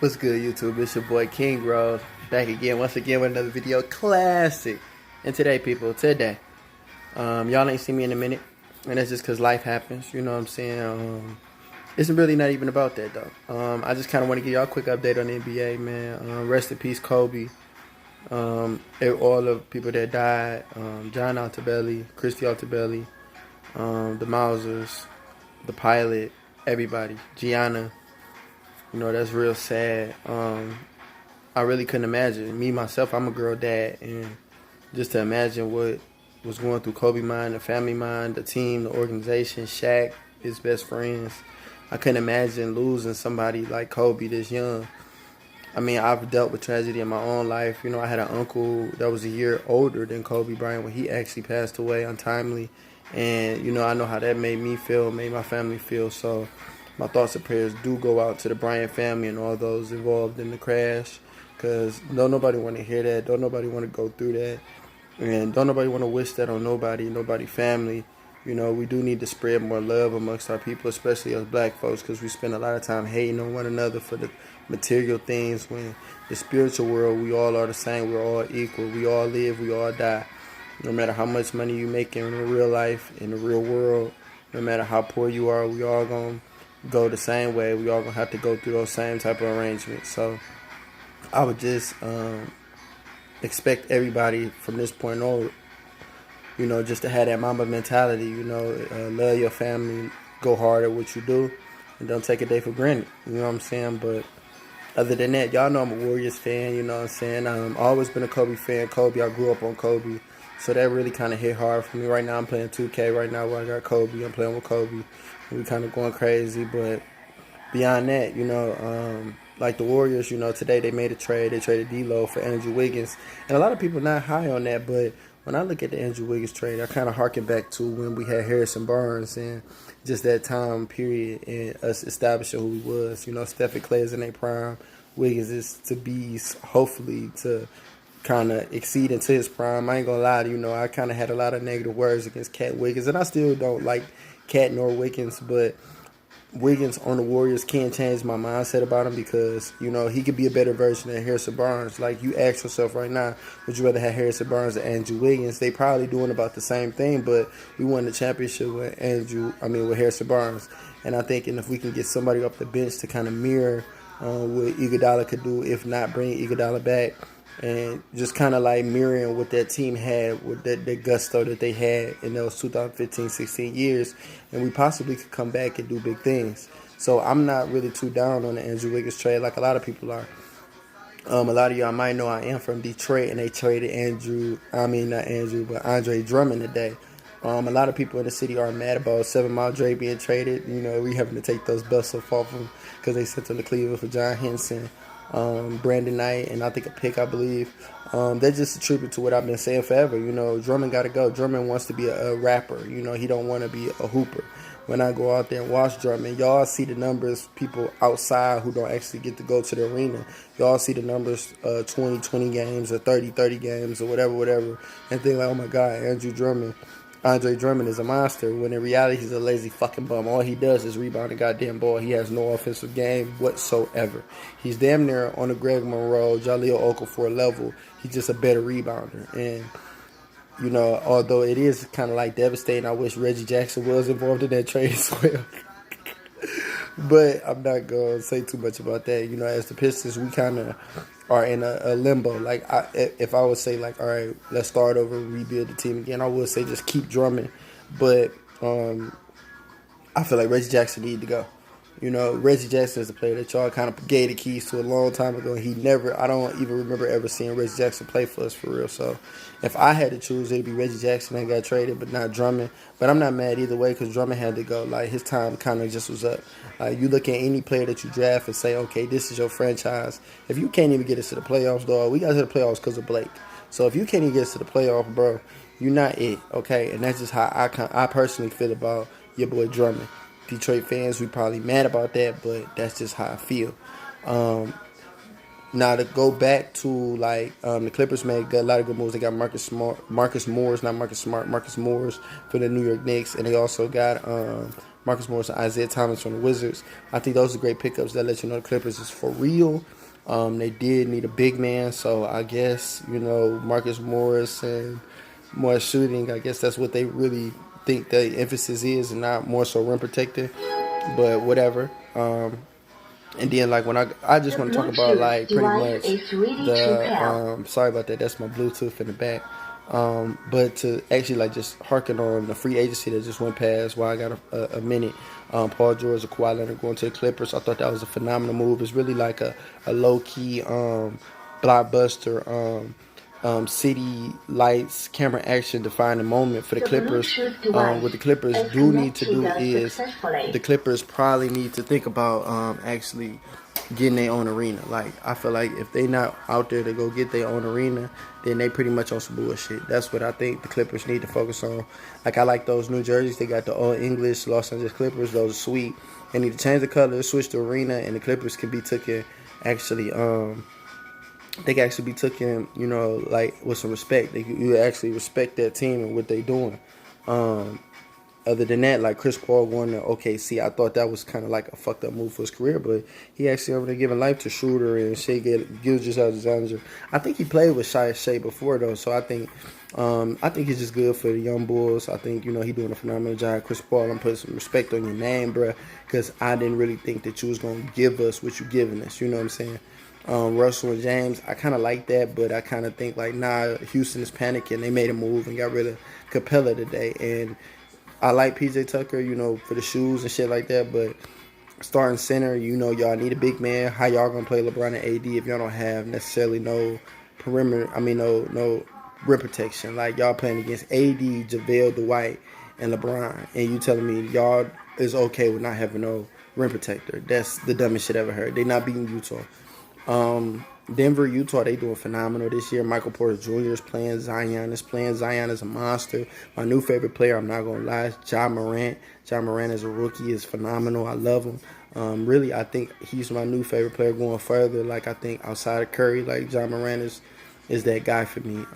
What's good, YouTube? It's your boy King Rose back again, once again with another video classic. And today, people, y'all ain't seen me in a minute, and that's just because life happens. You know what I'm saying? It's really not even about that though. I just kind of want to give y'all a quick update on the NBA, man. Rest in peace, Kobe. All the people that died, John Altobelli, Christy Altobelli, the Mausers, the pilot, everybody, Gianna. You know, that's real sad. I really couldn't imagine. Me, myself, I'm a girl dad. And just to imagine what was going through Kobe's mind, the family mind, the team, the organization, Shaq, his best friends. I couldn't imagine losing somebody like Kobe this young. I mean, I've dealt with tragedy in my own life. You know, I had an uncle that was a year older than Kobe Bryant when he actually passed away untimely. And, you know, I know how that made me feel, made my family feel. So my thoughts and prayers do go out to the Bryant family and all those involved in the crash, because don't nobody want to hear that. Don't nobody want to go through that. And don't nobody want to wish that on nobody family. You know, we do need to spread more love amongst our people, especially us black folks, because we spend a lot of time hating on one another for the material things, when the spiritual world, we all are the same. We're all equal. We all live. We all die. No matter how much money you make in real life, in the real world, no matter how poor you are, we all going to go the same way. We all gonna have to go through those same type of arrangements. So I would just expect everybody from this point on, you know, just to have that Mamba mentality. You know, love your family, go hard at what you do, and don't take a day for granted. You know what I'm saying? But other than that, y'all know I'm a Warriors fan. You know what I'm saying? I've always been a Kobe fan. I grew up on Kobe. So that really kind of hit hard for me. Right now I'm playing 2K right now where I got Kobe. I'm playing with Kobe. We kind of going crazy. But beyond that, you know, like the Warriors, you know, today they made a trade. They traded D'Lo for Andrew Wiggins. And a lot of people not high on that. But when I look at the Andrew Wiggins trade, I kind of harken back to when we had Harrison Barnes and just that time period and us establishing who he was. You know, Steph and Clay is in their prime. Wiggins is to be, hopefully, to kind of exceed into his prime. I ain't gonna lie to you, know, I kind of had a lot of negative words against Cat Wiggins, and I still don't like Cat nor Wiggins, but Wiggins on the Warriors can change my mindset about him, because, you know, he could be a better version than Harrison Barnes. Like, you ask yourself right now, would you rather have Harrison Barnes or Andrew Wiggins? They probably doing about the same thing, but we won the championship with with Harrison Barnes. And I think, and if we can get somebody off the bench to kind of mirror what Iguodala could do, if not bring Iguodala back, and just kind of like mirroring what that team had, with that gusto that they had in those 2015-16 years, and we possibly could come back and do big things. So I'm not really too down on the Andrew Wiggins trade like a lot of people are. A lot of y'all might know I am from Detroit, and they traded Andre Drummond today. A lot of people in the city are mad about 7 Mile Dre being traded. You know, we having to take those busts off of them because they sent him to Cleveland for John Henson, Brandon Knight, and I think a pick, I believe. They're just a tribute to what I've been saying forever. You know, Drummond got to go. Drummond wants to be a rapper. You know, he don't want to be a hooper. When I go out there and watch Drummond, y'all see the numbers, people outside who don't actually get to go to the arena. Y'all see the numbers, 20 games or 30 games or whatever, and think like, oh my God, Andre Drummond is a monster, when in reality he's a lazy fucking bum. All he does is rebound the goddamn ball. He has no offensive game whatsoever. He's damn near on the Greg Monroe, Jahlil Okafor level. He's just a better rebounder. And, you know, although it is kind of like devastating, I wish Reggie Jackson was involved in that trade as well. But I'm not going to say too much about that. You know, as the Pistons, we kind of are in a limbo. Like, if I would say, like, all right, let's start over and rebuild the team again, I would say just keep drumming. But I feel like Reggie Jackson need to go. You know, Reggie Jackson is a player that y'all kind of gave the keys to a long time ago. I don't even remember ever seeing Reggie Jackson play for us for real. So if I had to choose, it'd be Reggie Jackson that got traded, but not Drummond. But I'm not mad either way, because Drummond had to go. Like, his time kind of just was up. You look at any player that you draft and say, okay, this is your franchise. If you can't even get us to the playoffs, dog, we got to the playoffs because of Blake. So if you can't even get us to the playoffs, bro, you're not it, okay? And that's just how I personally feel about your boy Drummond. Detroit fans, we probably mad about that, but that's just how I feel. Now to go back to the Clippers made a lot of good moves. They got Marcus Morris for the New York Knicks, and they also got Marcus Morris and Isaiah Thomas from the Wizards. I think those are great pickups that let you know the Clippers is for real. They did need a big man, so I guess, Marcus Morris and more shooting, I guess that's what they really think the emphasis is, and not more so rim protector, but whatever. And then, like, when I just want to talk about, like, pretty much sorry about that, that's my Bluetooth in the back. But to actually, like, just harken on the free agency that just went past while I got a minute. Paul George and Kawhi Leonard going to the Clippers. I thought that was a phenomenal move. It's really like a low-key blockbuster city lights, camera action defining moment for the Clippers. What the Clippers do need to do is the Clippers probably need to think about actually getting their own arena. Like, I feel like if they not out there to go get their own arena, then they pretty much on some bullshit. That's what I think the Clippers need to focus on. Like, I like those new jerseys. They got the all English Los Angeles Clippers. Those are sweet. They need to change the color, switch the arena, and the Clippers can be taken actually they can actually be taken, like, with some respect. You actually respect that team and what they doing. Other than that, like Chris Paul going to OKC, I thought that was kind of like a fucked up move for his career, but he actually over there giving life to Schroeder and Shai Gilgeous-Alexander. I think he played with Shai before though, so I think he's just good for the young Bulls. I think he doing a phenomenal job. Chris Paul, I'm putting some respect on your name, bruh, because I didn't really think that you was gonna give us what you giving us. You know what I'm saying? Russell and James, I kind of like that, but I kind of think like, nah, Houston is panicking. They made a move and got rid of Capella today, and I like PJ Tucker, for the shoes and shit like that, but starting center, y'all need a big man. How y'all gonna play LeBron and AD if y'all don't have necessarily no perimeter? No rim protection. Like, y'all playing against AD, JaVale, Dwight, and LeBron, and you telling me y'all is okay with not having no rim protector? That's the dumbest shit I ever heard. They not beating Utah. Denver, Utah, they doing phenomenal this year. Michael Porter Jr. is playing. Zion is playing. Zion is a monster. My new favorite player, I'm not going to lie, Ja Morant. Ja Morant as a rookie is phenomenal. I love him. Really, I think he's my new favorite player going further. Like, I think outside of Curry, like, Ja Morant is that guy for me.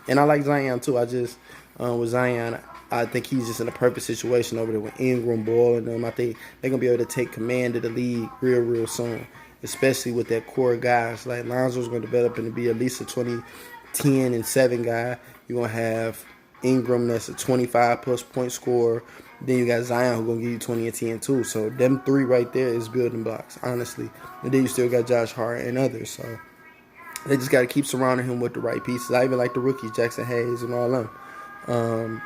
And I like Zion, too. I just, with Zion, I think he's just in a perfect situation over there with Ingram, Ball, and them. I think they're going to be able to take command of the league real soon, especially with that core guys. Like, Lonzo's going to develop and be at least a 20-10 and 7 guy. You're going to have Ingram that's a 25-plus point scorer. Then you got Zion who's going to give you 20 and 10 too. So them three right there is building blocks, honestly. And then you still got Josh Hart and others. So they just got to keep surrounding him with the right pieces. I even like the rookies, Jackson Hayes and all them.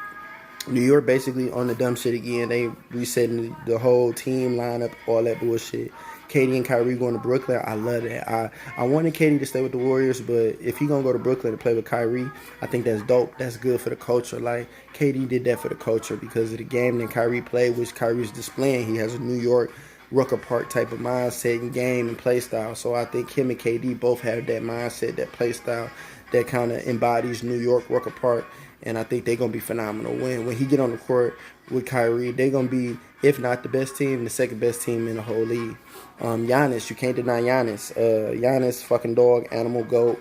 New York basically on the dumb shit again. They resetting the whole team lineup, all that bullshit. KD and Kyrie going to Brooklyn. I love that. I wanted KD to stay with the Warriors, but if he gonna go to Brooklyn to play with Kyrie, I think that's dope. That's good for the culture. Like, KD did that for the culture because of the game that Kyrie played, which Kyrie's displaying. He has a New York Rucker Park type of mindset and game and play style. So I think him and KD both have that mindset, that play style that kind of embodies New York Rucker Park. And I think they're going to be phenomenal. When he get on the court with Kyrie, they're going to be, if not the best team, the second best team in the whole league. Giannis, you can't deny Giannis. Giannis, fucking dog, animal, goat.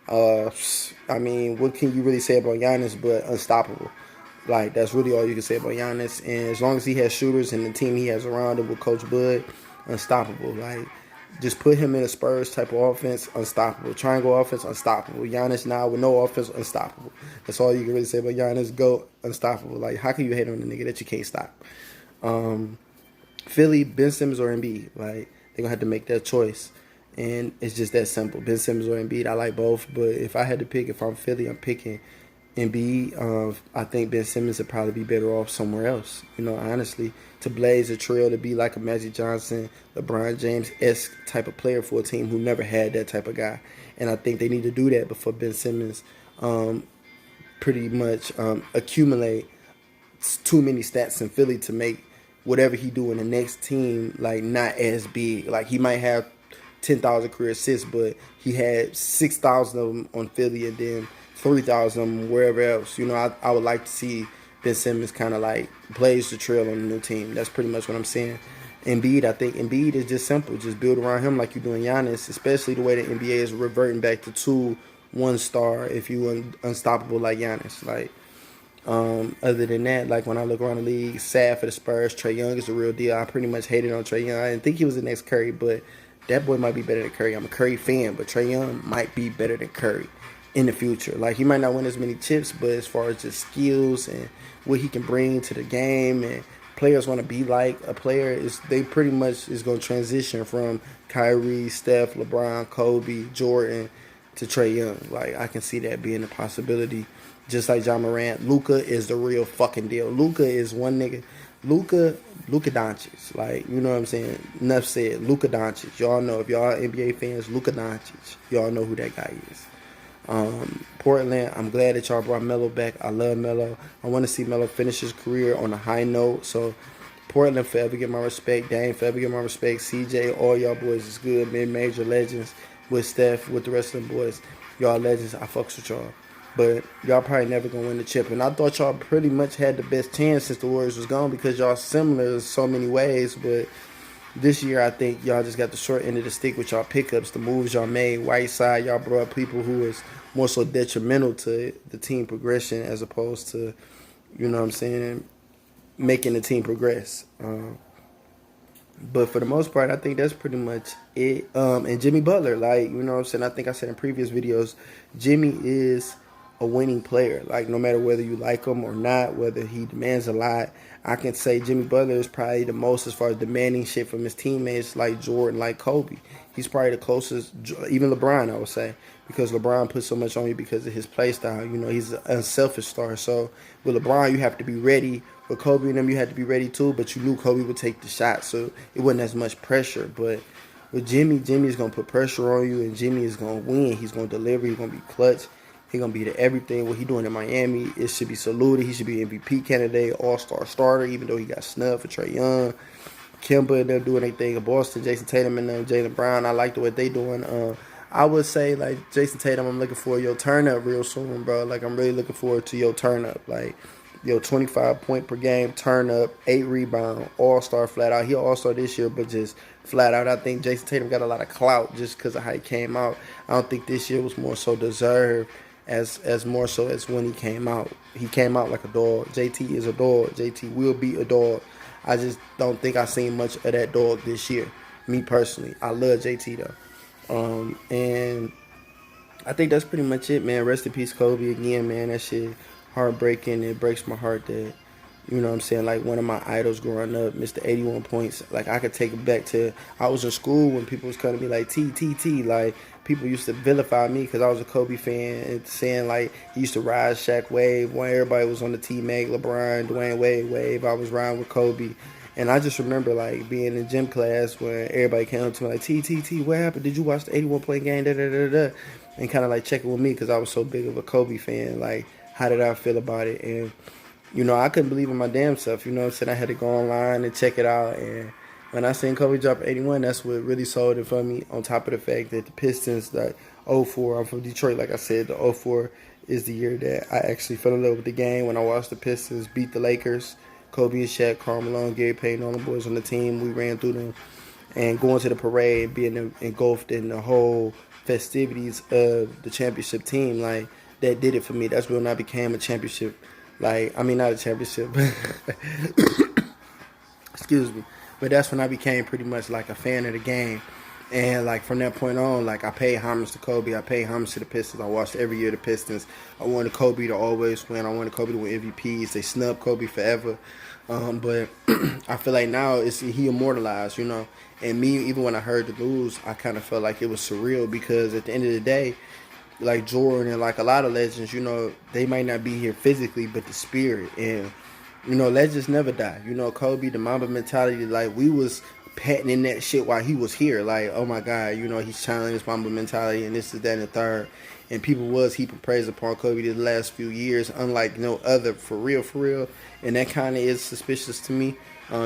I mean, what can you really say about Giannis but unstoppable? Like, that's really all you can say about Giannis. And as long as he has shooters and the team he has around him with Coach Bud, unstoppable. Like, just put him in a Spurs type of offense, unstoppable. Triangle offense, unstoppable. Giannis now with no offense, unstoppable. That's all you can really say about Giannis. Go, unstoppable. Like, how can you hate on the nigga that you can't stop? Philly, Ben Simmons or Embiid. Like, they're going to have to make that choice. And it's just that simple. Ben Simmons or Embiid, I like both. But if I had to pick, if I'm Philly, I'm picking Embiid. I think Ben Simmons would probably be better off somewhere else. Honestly, to blaze a trail, to be like a Magic Johnson, LeBron James-esque type of player for a team who never had that type of guy. And I think they need to do that before Ben Simmons pretty much accumulate too many stats in Philly to make whatever he do in the next team, like, not as big. Like, he might have 10,000 career assists, but he had 6,000 of them on Philly and then 3,000 of them wherever else. I would like to see Ben Simmons kind of like blaze the trail on the new team. That's pretty much what I'm saying. Embiid, I think Embiid is just simple. Just build around him like you're doing Giannis, especially the way the NBA is reverting back to 2 1-star if you unstoppable like Giannis. Like, Other than that, like when I look around the league, sad for the Spurs. Trae Young is the real deal. I pretty much hated on Trae Young. I didn't think he was the next Curry, but that boy might be better than Curry. I'm a Curry fan, but Trae Young might be better than Curry in the future. Like he might not win as many chips, but as far as just skills and what he can bring to the game and players want to be like a player, is they pretty much is going to transition from Kyrie, Steph, LeBron, Kobe, Jordan to Trae Young. Like I can see that being a possibility. Just like John Morant, Luka is the real fucking deal. Luka is one nigga. Luka Doncic. Like, you know what I'm saying? Enough said. Luka Doncic. Y'all know, if y'all NBA fans, Luka Doncic. Y'all know who that guy is. Portland, I'm glad that y'all brought Melo back. I love Melo. I want to see Melo finish his career on a high note. So, Portland forever get my respect. Dame forever get my respect. CJ, all y'all boys is good. Mid-major legends with Steph, with the rest of them boys. Y'all legends. I fucks with y'all. But y'all probably never going to win the chip. And I thought y'all pretty much had the best chance since the Warriors was gone because y'all similar in so many ways. But this year, I think y'all just got the short end of the stick with y'all pickups, the moves y'all made. Whiteside, y'all brought people who was more so detrimental to the team progression as opposed to, you know what I'm saying, making the team progress. But for the most part, I think that's pretty much it. And Jimmy Butler, like, you know what I'm saying, I think I said in previous videos, Jimmy is a winning player. Like, no matter whether you like him or not, whether he demands a lot, I can say Jimmy Butler is probably the most as far as demanding shit from his teammates like Jordan, like Kobe. He's probably the closest, even LeBron, I would say, because LeBron puts so much on you because of his play style. You know, he's an unselfish star. So with LeBron, you have to be ready. With Kobe and them, you had to be ready too, but you knew Kobe would take the shot, so it wasn't as much pressure. But with Jimmy, Jimmy's going to put pressure on you, and Jimmy is going to win. He's going to deliver. He's going to be clutch. He's going to be the everything. What he's doing in Miami, it should be saluted. He should be MVP candidate, all-star starter, even though he got snubbed for Trae Young. Kemba and them doing their thing in Boston. Jason Tatum and them, Jaylen Brown, I like the way they doing. I would say, like, Jason Tatum, I'm looking for your turn up real soon, bro. Like, I'm really looking forward to your turn up. Like, 25 point per game, turn up, 8 rebound, all-star flat out. He all-star this year, but just flat out. I think Jason Tatum got a lot of clout just because of how he came out. I don't think this year was more so deserved as more so as when he came out. He came out like a dog. JT is a dog. JT will be a dog. I just don't think I've seen much of that dog this year. Me personally. I love JT though. And I think that's pretty much it, man. Rest in peace, Kobe again, man. That shit heartbreaking. It breaks my heart that, you know what I'm saying, like one of my idols growing up, Mr. 81 points. Like I could take it back to, I was in school when people was coming to me like T. Like people used to vilify me because I was a Kobe fan and saying like he used to ride Shaq wave when everybody was on the T-Mac, LeBron, Dwayne Wade wave. I was riding with Kobe. And I just remember like being in gym class when everybody came up to me like, T, what happened? Did you watch the 81 point game? And kind of like checking with me because I was so big of a Kobe fan. Like, how did I feel about it? And, you know, I couldn't believe in my damn self. You know what I'm saying? I had to go online and check it out. And when I seen Kobe drop 81, that's what really sold it for me. On top of the fact that the Pistons, like 04, I'm from Detroit, like I said, the 04 is the year that I actually fell in love with the game when I watched the Pistons beat the Lakers. Kobe and Shaq, Karl Malone, Gary Payton, all the boys on the team. We ran through them. And going to the parade, being engulfed in the whole festivities of the championship team, like, that did it for me. That's when I became a championship. Like, I mean, not a championship. Excuse me. But that's when I became pretty much like a fan of the game. And like from that point on, like I paid homage to Kobe. I paid homage to the Pistons. I watched every year the Pistons. I wanted Kobe to always win. I wanted Kobe to win MVPs. They snubbed Kobe forever. But I feel like now he immortalized, you know. And me, even when I heard the news, I kind of felt like it was surreal because at the end of the day, like Jordan and like a lot of legends, you know, they might not be here physically, but the spirit. And, you know, legends never die. You know, Kobe, the Mamba mentality, like we was patenting that shit while he was here. Like, oh my God, you know, he's channeling his Mamba mentality and this is that and the third. And people was heaping praise upon Kobe the last few years, unlike no other, for real. And that kind of is suspicious to me.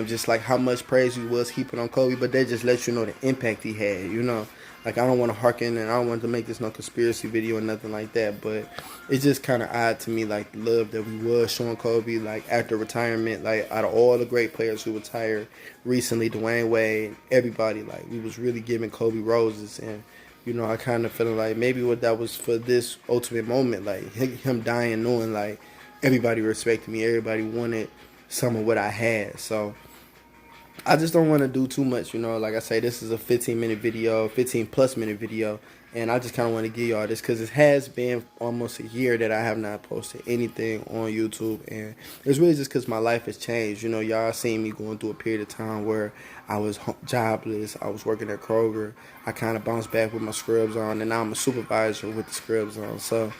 Just like how much praise he was heaping on Kobe, but that just lets you know the impact he had, you know. Like, I don't want to hearken and I don't want to make this no conspiracy video or nothing like that, but it's just kind of odd to me, like, the love that we was showing Kobe, like, after retirement, like, out of all the great players who retired recently, Dwayne Wade, everybody, like, we was really giving Kobe roses, and, you know, I kind of feeling like maybe what that was for this ultimate moment, like, him dying knowing, like, everybody respected me. Everybody wanted some of what I had. So I just don't want to do too much, you know. Like I say, this is a 15-minute video, 15-plus-minute video, and I just kind of want to give y'all this because it has been almost a year that I have not posted anything on YouTube, and it's really just because my life has changed. You know, y'all seen me going through a period of time where I was jobless. I was working at Kroger. I kind of bounced back with my scrubs on, and now I'm a supervisor with the scrubs on. So,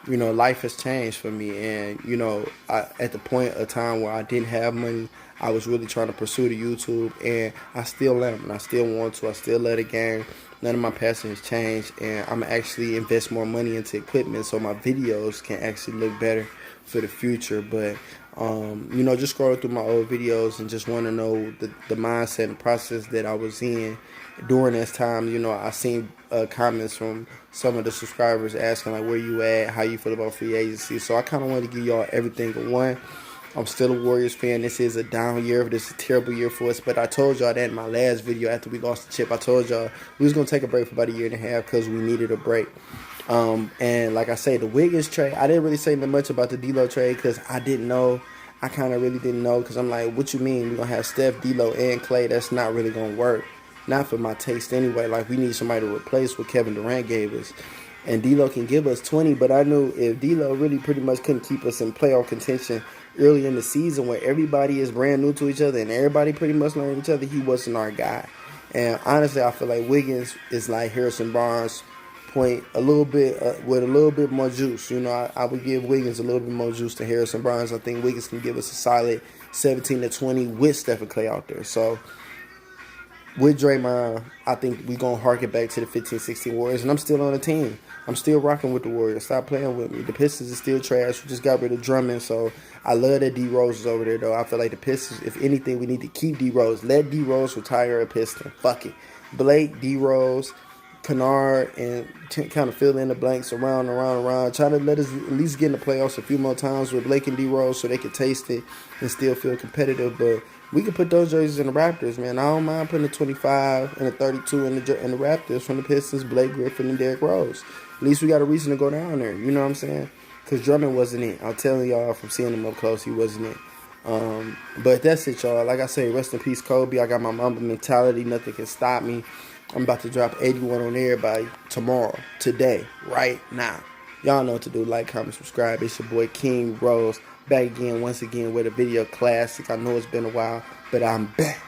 you know, life has changed for me, and, you know, at the point of time where I didn't have money, I was really trying to pursue the YouTube, and I still am, and I still want to. I still love the game. None of my passion has changed, and I'm actually invest more money into equipment so my videos can actually look better for the future. But, you know, just scrolling through my old videos and just want to know the mindset and process that I was in during this time. You know, I seen comments from some of the subscribers asking, like, where you at, how you feel about free agency. So I kind of want to give y'all everything in one. I'm still a Warriors fan. This is a down year. This is a terrible year for us. But I told y'all that in my last video after we lost the chip. I told y'all we was going to take a break for about a year and a half because we needed a break. And like I say, the Wiggins trade, I didn't really say much about the D'Lo trade because I didn't know. I kind of really didn't know because I'm like, what you mean? We're going to have Steph, D'Lo, and Clay. That's not really going to work. Not for my taste anyway. Like, we need somebody to replace what Kevin Durant gave us. And D'Lo can give us 20, but I knew if D'Lo really pretty much couldn't keep us in playoff contention early in the season where everybody is brand new to each other and everybody pretty much learning each other, he wasn't our guy. And honestly, I feel like Wiggins is like Harrison Barnes point a little bit with a little bit more juice. You know, I would give Wiggins a little bit more juice to Harrison Barnes. I think Wiggins can give us a solid 17 to 20 with Stephen Clay out there. So with Draymond, I think we're going to harken back to the 15-16 Warriors, and I'm still on the team. I'm still rocking with the Warriors. Stop playing with me. The Pistons are still trash. We just got rid of Drummond, so I love that D Rose is over there, though. I feel like the Pistons, if anything, we need to keep D Rose. Let D Rose retire a Piston. Fuck it. Blake, D Rose, Kennard, and kind of fill in the blanks around. Try to let us at least get in the playoffs a few more times with Blake and D Rose so they can taste it and still feel competitive, but we can put those jerseys in the Raptors, man. I don't mind putting a 25 and a 32 in the Raptors from the Pistons, Blake Griffin, and Derrick Rose. At least we got a reason to go down there. You know what I'm saying? Because Drummond wasn't it. I'm telling y'all from seeing him up close, he wasn't it. But that's it, y'all. Like I say, rest in peace, Kobe. I got my Mamba mentality. Nothing can stop me. I'm about to drop 81 on everybody tomorrow, today, right now. Y'all know what to do. Like, comment, subscribe. It's your boy, King Rose. Back again, once again, with a video classic. I know it's been a while, but I'm back.